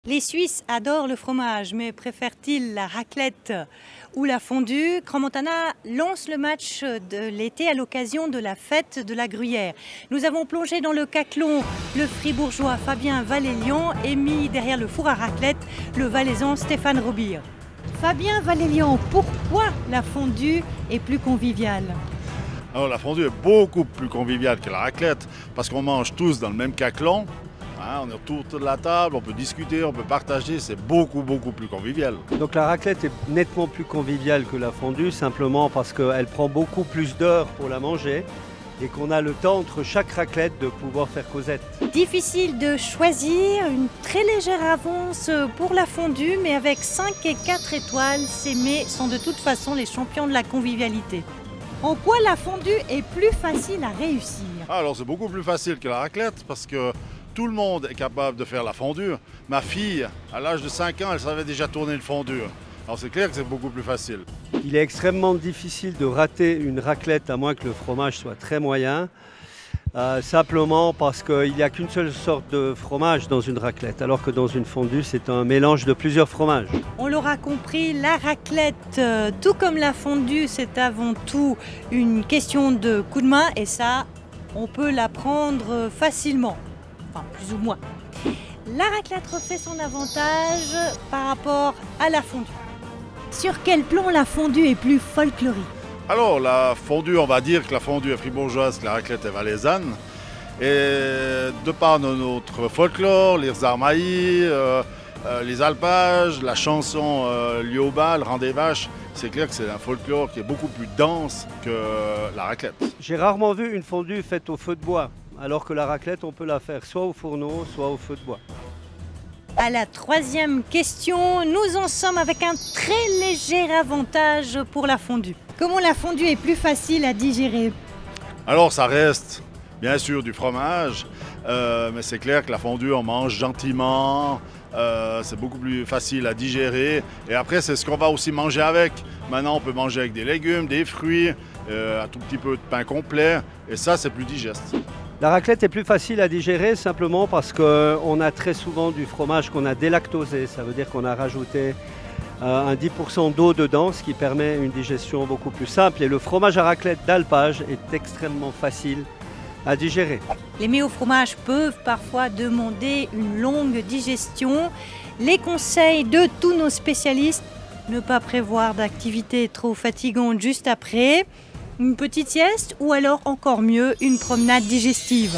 Les Suisses adorent le fromage, mais préfèrent-ils la raclette ou la fondue? Crans-Montana lance le match de l'été à l'occasion de la fête de la Gruyère. Nous avons plongé dans le Caclon le fribourgeois Fabien Valélian et mis derrière le four à raclette le valaisan Stéphane Robir. Fabien Valélian, pourquoi la fondue est plus conviviale? Alors la fondue est beaucoup plus conviviale que la raclette parce qu'on mange tous dans le même Caclon. On est autour de la table, on peut discuter, on peut partager, c'est beaucoup plus convivial. Donc la raclette est nettement plus conviviale que la fondue, simplement parce qu'elle prend beaucoup plus d'heures pour la manger et qu'on a le temps entre chaque raclette de pouvoir faire causette. Difficile de choisir, une très légère avance pour la fondue, mais avec 5 et 4 étoiles, ces mets sont de toute façon les champions de la convivialité. En quoi la fondue est plus facile à réussir? Alors c'est beaucoup plus facile que la raclette parce que tout le monde est capable de faire la fondue. Ma fille, à l'âge de 5 ans, elle savait déjà tourner une fondue. Alors c'est clair que c'est beaucoup plus facile. Il est extrêmement difficile de rater une raclette à moins que le fromage soit très moyen. Simplement parce qu'il n'y a qu'une seule sorte de fromage dans une raclette, alors que dans une fondue, c'est un mélange de plusieurs fromages. On l'aura compris, la raclette, tout comme la fondue, c'est avant tout une question de coup de main et ça, on peut l'apprendre facilement. Enfin, plus ou moins. La raclette refait son avantage par rapport à la fondue. Sur quel plan la fondue est plus folklorique? Alors la fondue, on va dire que la fondue est fribourgeoise, que la raclette est valaisanne. Et de par notre folklore, les armaillis, les alpages, la chanson Lieu au bal, Rang des vaches, c'est clair que c'est un folklore qui est beaucoup plus dense que la raclette. J'ai rarement vu une fondue faite au feu de bois, alors que la raclette, on peut la faire soit au fourneau, soit au feu de bois. À la troisième question, nous en sommes avec un très léger avantage pour la fondue. Comment la fondue est plus facile à digérer? Alors ça reste bien sûr du fromage, mais c'est clair que la fondue, on mange gentiment, c'est beaucoup plus facile à digérer. Et après, c'est ce qu'on va aussi manger avec. Maintenant, on peut manger avec des légumes, des fruits, un tout petit peu de pain complet, et ça, c'est plus digeste. La raclette est plus facile à digérer simplement parce qu'on a très souvent du fromage qu'on a délactosé. Ça veut dire qu'on a rajouté un 10% d'eau dedans, ce qui permet une digestion beaucoup plus simple. Et le fromage à raclette d'alpage est extrêmement facile à digérer. Les mets au fromage peuvent parfois demander une longue digestion. Les conseils de tous nos spécialistes, ne pas prévoir d'activité trop fatigante juste après, une petite sieste ou alors encore mieux, une promenade digestive.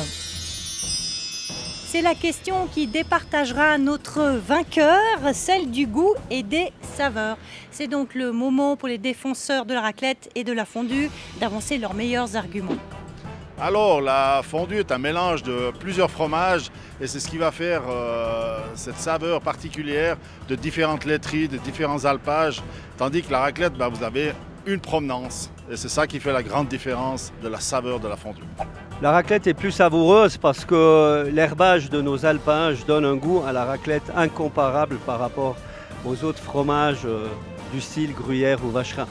C'est la question qui départagera notre vainqueur, celle du goût et des saveurs. C'est donc le moment pour les défenseurs de la raclette et de la fondue d'avancer leurs meilleurs arguments. Alors la fondue est un mélange de plusieurs fromages et c'est ce qui va faire cette saveur particulière de différentes laiteries, de différents alpages, tandis que la raclette, vous avez une provenance et c'est ça qui fait la grande différence de la saveur de la fondue. La raclette est plus savoureuse parce que l'herbage de nos alpages donne un goût à la raclette incomparable par rapport aux autres fromages du style gruyère ou vacherin.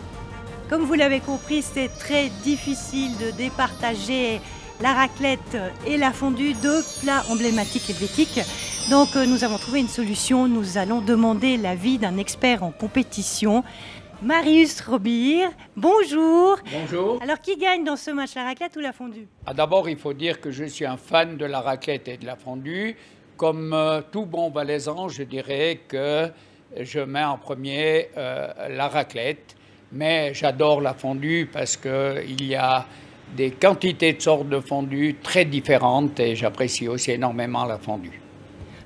Comme vous l'avez compris, c'est très difficile de départager la raclette et la fondue, deux plats emblématiques helvétiques. Donc nous avons trouvé une solution, nous allons demander l'avis d'un expert en compétition. Marius Robir, bonjour. Bonjour. Alors qui gagne dans ce match, la raclette ou la fondue? D'abord, il faut dire que je suis un fan de la raclette et de la fondue. Comme tout bon valaisan, je dirais que je mets en premier la raclette. Mais j'adore la fondue parce qu'il y a des quantités de sortes de fondue très différentes et j'apprécie aussi énormément la fondue.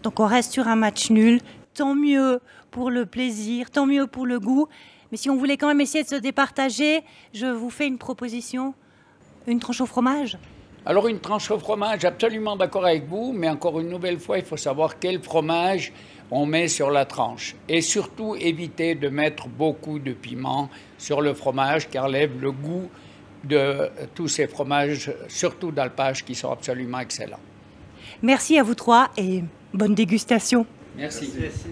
Donc on reste sur un match nul, tant mieux pour le plaisir, tant mieux pour le goût. Mais si on voulait quand même essayer de se départager, je vous fais une proposition, une tranche au fromage. Alors une tranche au fromage, absolument d'accord avec vous, mais encore une nouvelle fois, il faut savoir quel fromage on met sur la tranche. Et surtout, éviter de mettre beaucoup de piment sur le fromage qui enlève le goût de tous ces fromages, surtout d'alpage, qui sont absolument excellents. Merci à vous trois et bonne dégustation. Merci. Merci.